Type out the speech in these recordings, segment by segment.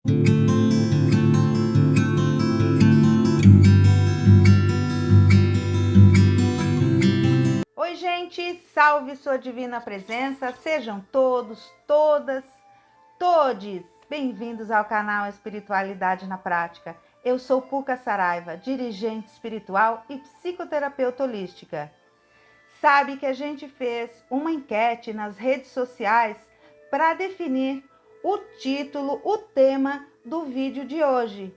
Oi, gente! Salve sua divina presença! Sejam todos, todas, todes bem-vindos ao canal Espiritualidade na Prática. Eu sou Puca Saraiva, dirigente espiritual e psicoterapeuta holística. Sabe que a gente fez uma enquete nas redes sociais para definir o título, o tema do vídeo de hoje.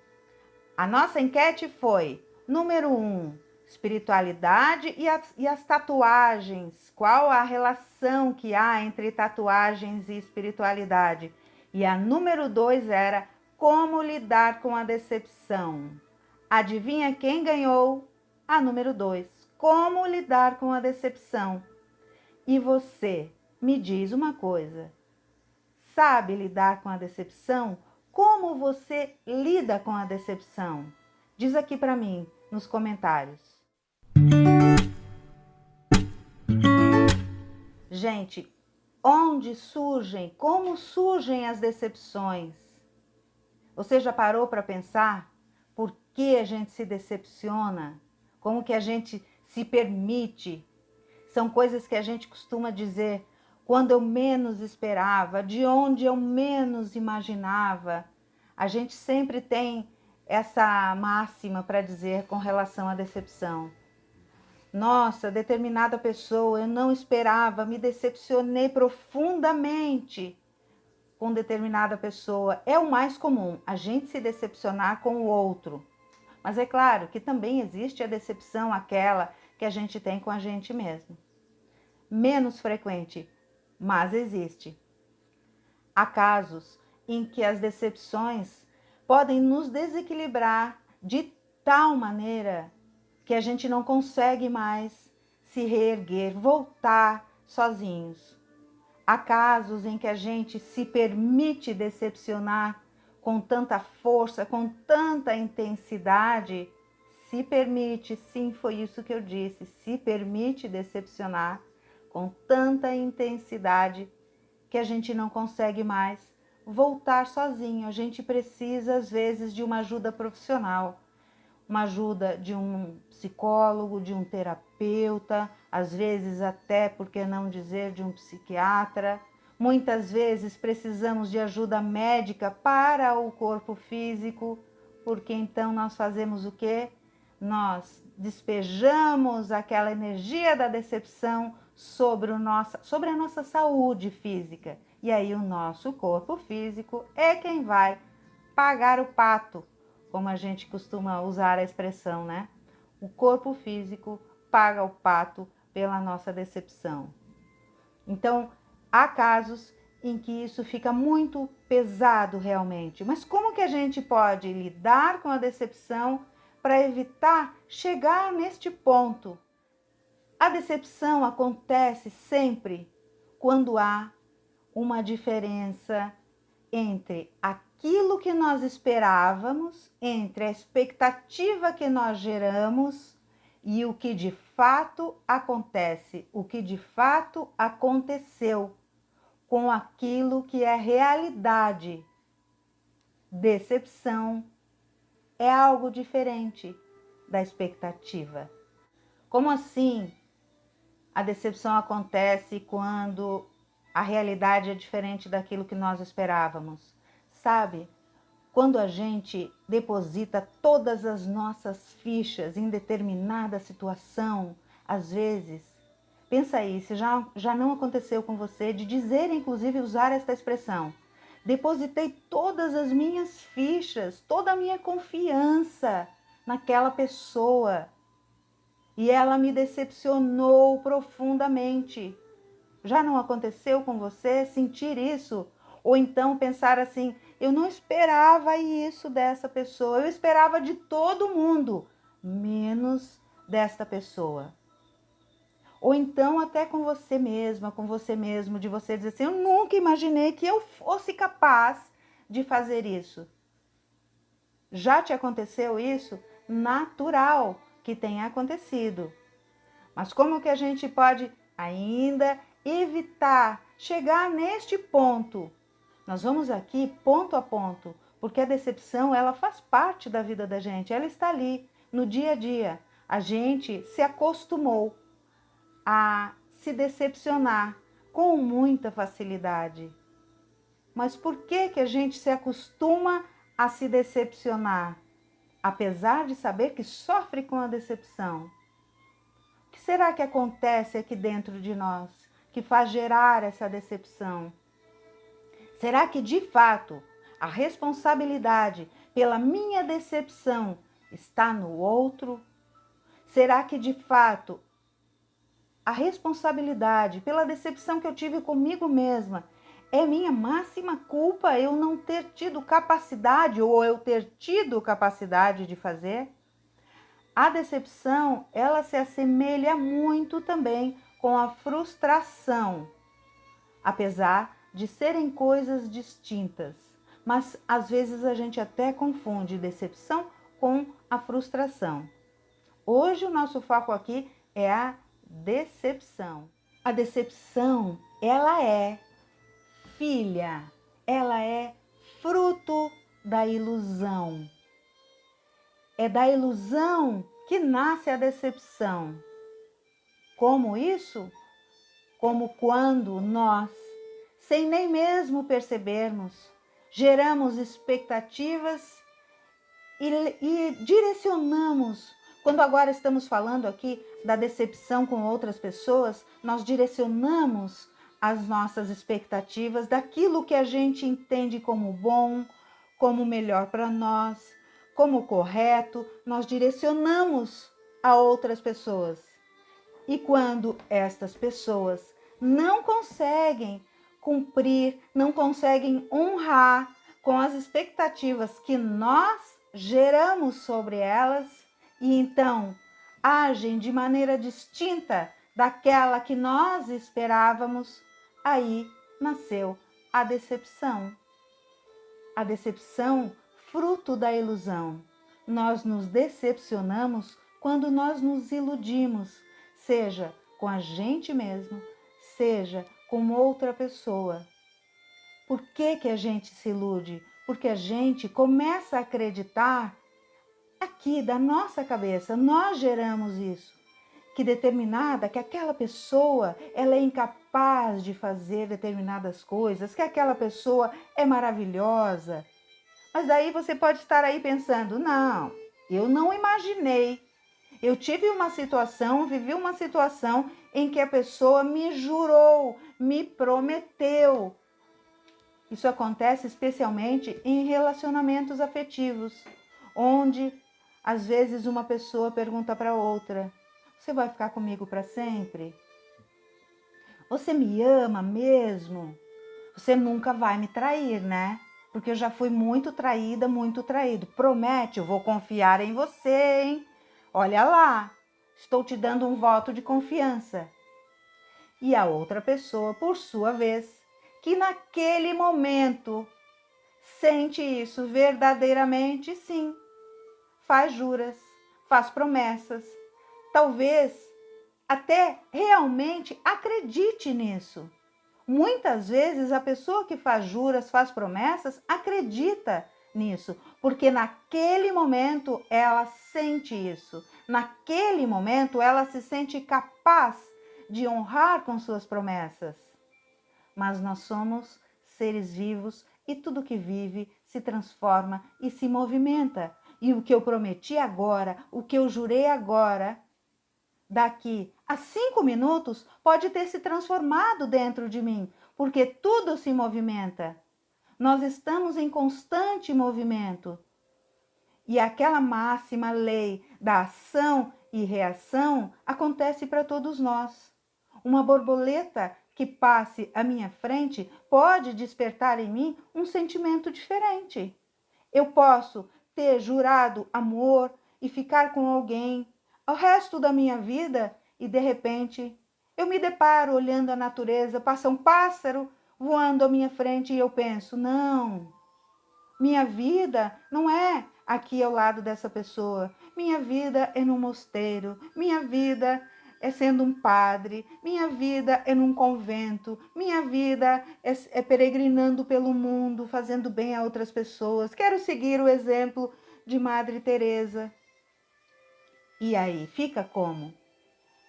A nossa enquete foi: número 1, espiritualidade e as tatuagens. Qual a relação que há entre tatuagens e espiritualidade? E a número 2 era: como lidar com a decepção. Adivinha quem ganhou? A número 2, como lidar com a decepção. E você, me diz uma coisa: sabe lidar com a decepção? Como você lida com a decepção? Diz aqui para mim nos comentários. Gente, onde surgem, como surgem as decepções? Você já parou para pensar por que a gente se decepciona? Como que a gente se permite? São coisas que a gente costuma dizer: quando eu menos esperava, de onde eu menos imaginava. A gente sempre tem essa máxima para dizer com relação à decepção. Nossa, determinada pessoa, eu não esperava, me decepcionei profundamente com determinada pessoa. É o mais comum, a gente se decepcionar com o outro. Mas é claro que também existe a decepção, aquela que a gente tem com a gente mesmo. Menos frequente, mas existe. Há casos em que as decepções podem nos desequilibrar de tal maneira que a gente não consegue mais se reerguer, voltar sozinhos. Há casos em que a gente se permite decepcionar com tanta força, com tanta intensidade. Se permite, sim, foi isso que eu disse, se permite decepcionar com tanta intensidade que a gente não consegue mais voltar sozinho. A gente precisa, às vezes, de uma ajuda profissional, uma ajuda de um psicólogo, de um terapeuta, às vezes até, por que não dizer, de um psiquiatra. Muitas vezes precisamos de ajuda médica para o corpo físico, porque então nós fazemos o quê? Nós despejamos aquela energia da decepção sobre a nossa saúde física. E aí o nosso corpo físico é quem vai pagar o pato, como a gente costuma usar a expressão, né? O corpo físico paga o pato pela nossa decepção. Então, há casos em que isso fica muito pesado realmente. Mas como que a gente pode lidar com a decepção para evitar chegar neste ponto? A decepção acontece sempre quando há uma diferença entre aquilo que nós esperávamos, entre a expectativa que nós geramos e o que de fato acontece, o que de fato aconteceu com aquilo que é realidade. Decepção é algo diferente da expectativa. Como assim? A decepção acontece quando a realidade é diferente daquilo que nós esperávamos. Sabe? Quando a gente deposita todas as nossas fichas em determinada situação, às vezes, pensa aí, se já não aconteceu com você, de dizer, inclusive, usar esta expressão: depositei todas as minhas fichas, toda a minha confiança naquela pessoa e ela me decepcionou profundamente. Já não aconteceu com você sentir isso? Ou então pensar assim: eu não esperava isso dessa pessoa, eu esperava de todo mundo, menos desta pessoa. Ou então até com você mesma, com você mesmo, de você dizer assim: eu nunca imaginei que eu fosse capaz de fazer isso. Já te aconteceu isso? Natural que tenha acontecido. Mas como que a gente pode ainda evitar chegar neste ponto? Nós vamos aqui ponto a ponto, Porque a decepção, ela faz parte da vida da gente, ela está ali no dia a dia. A gente se acostumou a se decepcionar com muita facilidade. Mas por que que a gente se acostuma a se decepcionar, apesar de saber que sofre com a decepção? O que será que acontece aqui dentro de nós que faz gerar essa decepção? Será que de fato a responsabilidade pela minha decepção está no outro? Será que de fato a responsabilidade pela decepção que eu tive comigo mesma é minha máxima culpa eu não ter tido capacidade ou eu ter tido capacidade de fazer? A decepção, ela se assemelha muito também com a frustração, apesar de serem coisas distintas. Mas às vezes a gente até confunde decepção com a frustração. Hoje o nosso foco aqui é a decepção. A decepção, ela é filha, ela é fruto da ilusão. É da ilusão que nasce a decepção. Como isso? Como quando nós, sem nem mesmo percebermos, geramos expectativas e direcionamos. Quando agora estamos falando aqui da decepção com outras pessoas, nós direcionamos as nossas expectativas daquilo que a gente entende como bom, como melhor para nós, como correto, nós direcionamos a outras pessoas. E quando estas pessoas não conseguem cumprir, não conseguem honrar com as expectativas que nós geramos sobre elas, e então agem de maneira distinta daquela que nós esperávamos, aí nasceu a decepção. A decepção, fruto da ilusão. Nós nos decepcionamos quando nós nos iludimos, seja com a gente mesmo, seja com outra pessoa. Por que que a gente se ilude? Porque a gente começa a acreditar aqui da nossa cabeça, nós geramos isso, que aquela pessoa, ela é incapaz de fazer determinadas coisas, que aquela pessoa é maravilhosa. Mas daí você pode estar aí pensando, não, eu não imaginei. Eu tive uma situação, vivi uma situação em que a pessoa me jurou, me prometeu. Isso acontece especialmente em relacionamentos afetivos, onde às vezes uma pessoa pergunta para outra: você vai ficar comigo para sempre? Você me ama mesmo? Você nunca vai me trair, né? Porque eu já fui muito traída, muito traído. Promete, eu vou confiar em você, hein? Olha lá, estou te dando um voto de confiança. E a outra pessoa, por sua vez, que naquele momento sente isso verdadeiramente, sim, faz juras, faz promessas, talvez até realmente acredite nisso. Muitas vezes a pessoa que faz juras, faz promessas, acredita nisso, porque naquele momento ela sente isso, naquele momento ela se sente capaz de honrar com suas promessas. Mas nós somos seres vivos e tudo que vive se transforma e se movimenta. E o que eu prometi agora, o que eu jurei agora, daqui a 5 minutos pode ter se transformado dentro de mim, porque tudo se movimenta. Nós estamos em constante movimento. E aquela máxima lei da ação e reação acontece para todos nós. Uma borboleta que passe à minha frente pode despertar em mim um sentimento diferente. Eu posso ter jurado amor e ficar com alguém o resto da minha vida e de repente eu me deparo olhando a natureza, passa um pássaro voando à minha frente e eu penso, não, minha vida não é aqui ao lado dessa pessoa, minha vida é no mosteiro, minha vida é sendo um padre, minha vida é num convento, minha vida é peregrinando pelo mundo, fazendo bem a outras pessoas. Quero seguir o exemplo de Madre Teresa. E aí, fica como?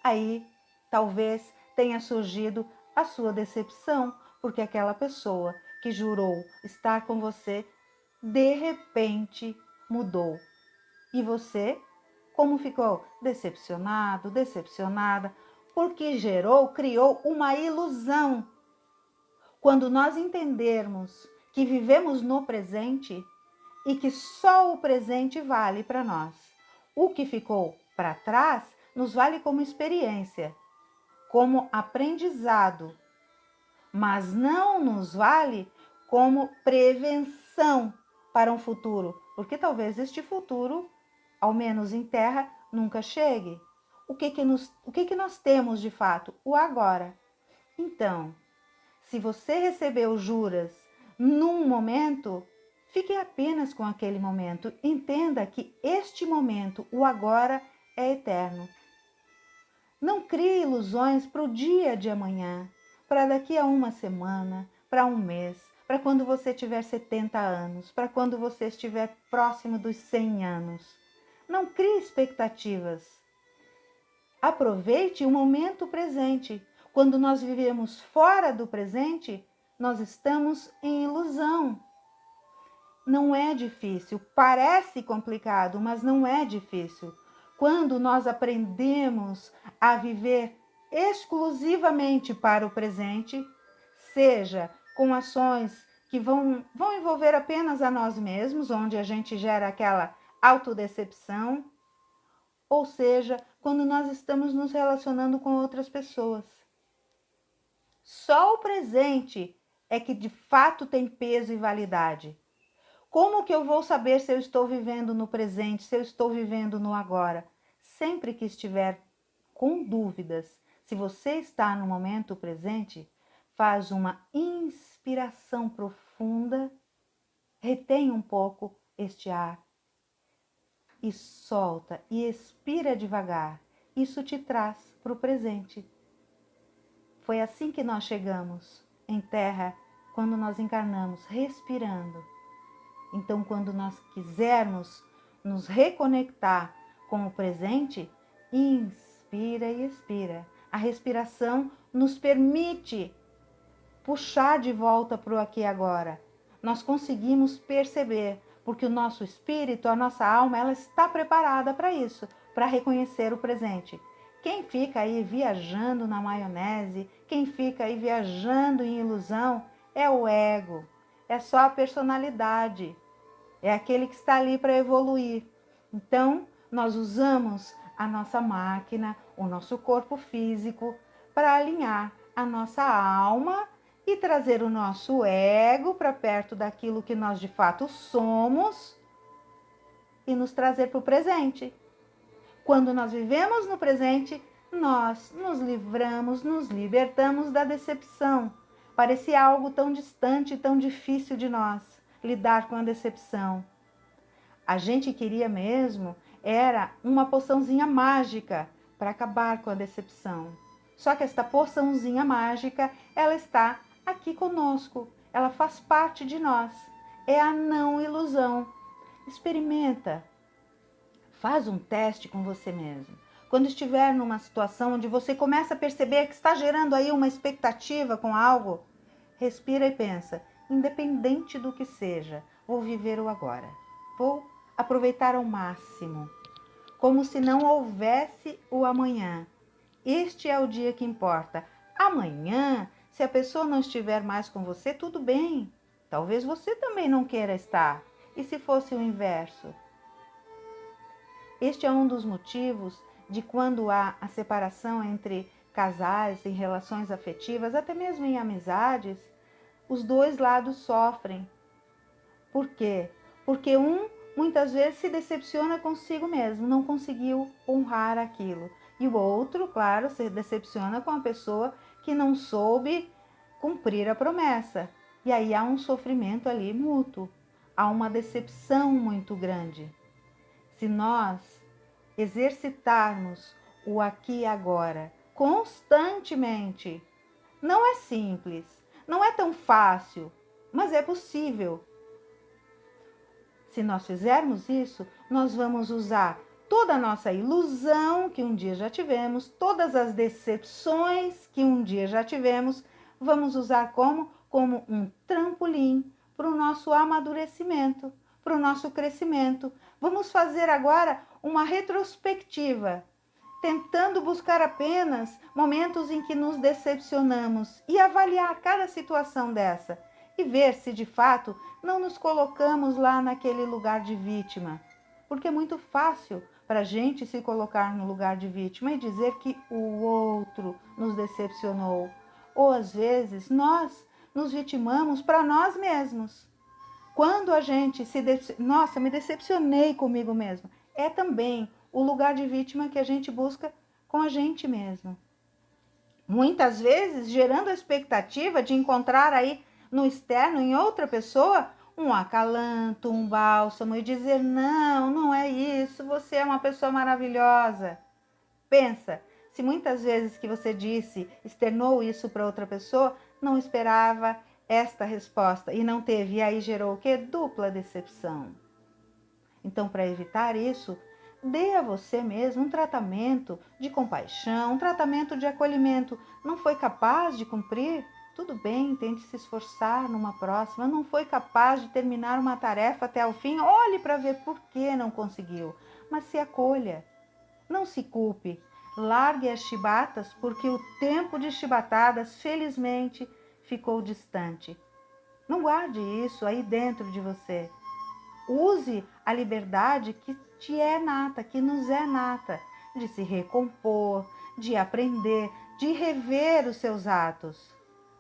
Aí, talvez tenha surgido a sua decepção, porque aquela pessoa que jurou estar com você, de repente mudou. E você, como ficou? Decepcionado, decepcionada, porque criou uma ilusão. Quando nós entendermos que vivemos no presente e que só o presente vale para nós, o que ficou para trás nos vale como experiência, como aprendizado, mas não nos vale como prevenção para um futuro, porque talvez este futuro, ao menos em terra, nunca chegue. O que nós temos de fato? O agora. Então, se você recebeu juras num momento, fique apenas com aquele momento. Entenda que este momento, o agora, é eterno. Não crie ilusões para o dia de amanhã, para daqui a uma semana, para um mês, para quando você tiver 70 anos, para quando você estiver próximo dos 100 anos. Não crie expectativas. Aproveite o momento presente. Quando nós vivemos fora do presente, nós estamos em ilusão. Não é difícil, parece complicado, mas não é difícil. Quando nós aprendemos a viver exclusivamente para o presente, seja com ações que vão envolver apenas a nós mesmos, onde a gente gera aquela autodecepção, ou seja, quando nós estamos nos relacionando com outras pessoas. Só o presente é que de fato tem peso e validade. Como que eu vou saber se eu estou vivendo no presente, se eu estou vivendo no agora? Sempre que estiver com dúvidas, se você está no momento presente, faz uma inspiração profunda, retém um pouco este ar e solta e expira devagar. Isso te traz para o presente. Foi assim que nós chegamos em terra quando nós encarnamos, respirando. Então, quando nós quisermos nos reconectar com o presente, inspira e expira. A respiração nos permite puxar de volta para o aqui e agora. Nós conseguimos perceber, porque o nosso espírito, a nossa alma, ela está preparada para isso, para reconhecer o presente. Quem fica aí viajando na maionese, quem fica aí viajando em ilusão, é o ego. É só a personalidade, é aquele que está ali para evoluir. Então, nós usamos a nossa máquina, o nosso corpo físico, para alinhar a nossa alma e trazer o nosso ego para perto daquilo que nós de fato somos e nos trazer para o presente. Quando nós vivemos no presente, nós nos livramos, nos libertamos da decepção. Parecia algo tão distante, tão difícil de nós lidar com a decepção. A gente queria mesmo era uma poçãozinha mágica para acabar com a decepção. Só que esta poçãozinha mágica, ela está aqui conosco, ela faz parte de nós. É a não ilusão. Experimenta. Faz um teste com você mesmo. Quando estiver numa situação onde você começa a perceber que está gerando aí uma expectativa com algo, respira e pensa, independente do que seja, vou viver o agora. Vou aproveitar ao máximo, como se não houvesse o amanhã. Este é o dia que importa. Amanhã, se a pessoa não estiver mais com você, tudo bem. Talvez você também não queira estar. E se fosse o inverso? Este é um dos motivos de quando há a separação entre casais em relações afetivas, até mesmo em amizades, os dois lados sofrem. Por quê? Porque um muitas vezes se decepciona consigo mesmo, não conseguiu honrar aquilo. E o outro, claro, se decepciona com a pessoa que não soube cumprir a promessa. E aí há um sofrimento ali mútuo, há uma decepção muito grande. Se nós exercitarmos o aqui e agora, constantemente. Não é simples, não é tão fácil, mas é possível. Se nós fizermos isso, nós vamos usar toda a nossa ilusão que um dia já tivemos, todas as decepções que um dia já tivemos, vamos usar como um trampolim para o nosso amadurecimento, para o nosso crescimento. Vamos fazer agora uma retrospectiva, tentando buscar apenas momentos em que nos decepcionamos e avaliar cada situação dessa e ver se de fato não nos colocamos lá naquele lugar de vítima. Porque é muito fácil para a gente se colocar no lugar de vítima e dizer que o outro nos decepcionou. Ou às vezes nós nos vitimamos para nós mesmos. Quando a gente nossa, me decepcionei comigo mesmo, é também o lugar de vítima que a gente busca com a gente mesmo. Muitas vezes gerando a expectativa de encontrar aí no externo, em outra pessoa, um acalanto, um bálsamo e dizer, não, não é isso, você é uma pessoa maravilhosa. Pensa, se muitas vezes que você disse, externou isso para outra pessoa, não esperava esta resposta e não teve, e aí gerou o quê? Dupla decepção. Então, para evitar isso, dê a você mesmo um tratamento de compaixão, um tratamento de acolhimento. Não foi capaz de cumprir? Tudo bem, tente se esforçar numa próxima. Não foi capaz de terminar uma tarefa até o fim? Olhe para ver por que não conseguiu, mas se acolha. Não se culpe. Largue as chibatas, porque o tempo de chibatadas, felizmente, ficou distante. Não guarde isso aí dentro de você. Use a liberdade que te é nata, que nos é nata, de se recompor, de aprender, de rever os seus atos.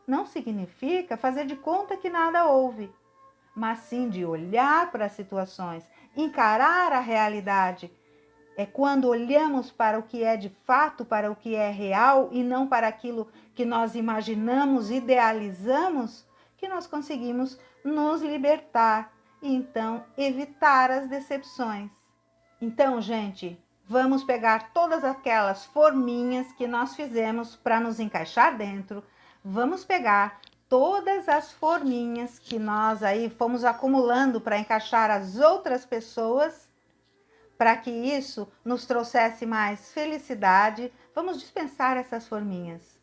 Não significa fazer de conta que nada houve, mas sim de olhar para as situações, encarar a realidade. É quando olhamos para o que é de fato, para o que é real e não para aquilo que nós imaginamos, idealizamos, que nós conseguimos nos libertar e então evitar as decepções. Então, gente, vamos pegar todas aquelas forminhas que nós fizemos para nos encaixar dentro. Vamos pegar todas as forminhas que nós aí fomos acumulando para encaixar as outras pessoas, para que isso nos trouxesse mais felicidade. Vamos dispensar essas forminhas.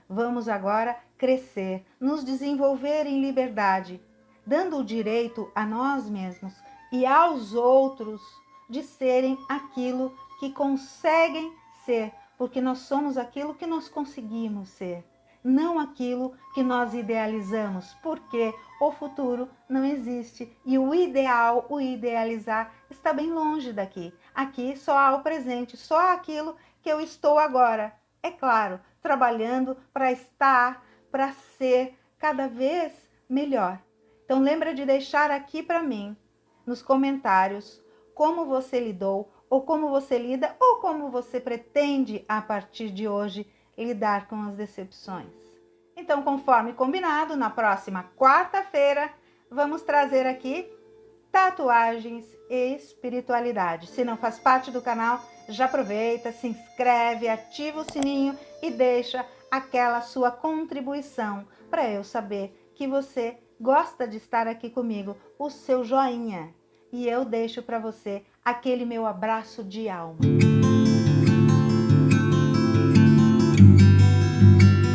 Vamos agora crescer, nos desenvolver em liberdade, dando o direito a nós mesmos e aos outros de serem aquilo que conseguem ser, porque nós somos aquilo que nós conseguimos ser, não aquilo que nós idealizamos, porque o futuro não existe e o ideal, o idealizar, está bem longe daqui. Aqui só há o presente, só aquilo que eu estou agora. É claro, trabalhando para estar, para ser cada vez melhor. Então lembra de deixar aqui para mim, nos comentários, como você lidou, ou como você lida, ou como você pretende, a partir de hoje, lidar com as decepções. Então, conforme combinado, na próxima quarta-feira, vamos trazer aqui tatuagens e espiritualidade. Se não faz parte do canal, já aproveita, se inscreve, ativa o sininho e deixa aquela sua contribuição para eu saber que você gosta de estar aqui comigo, o seu joinha. E eu deixo para você aquele meu abraço de alma.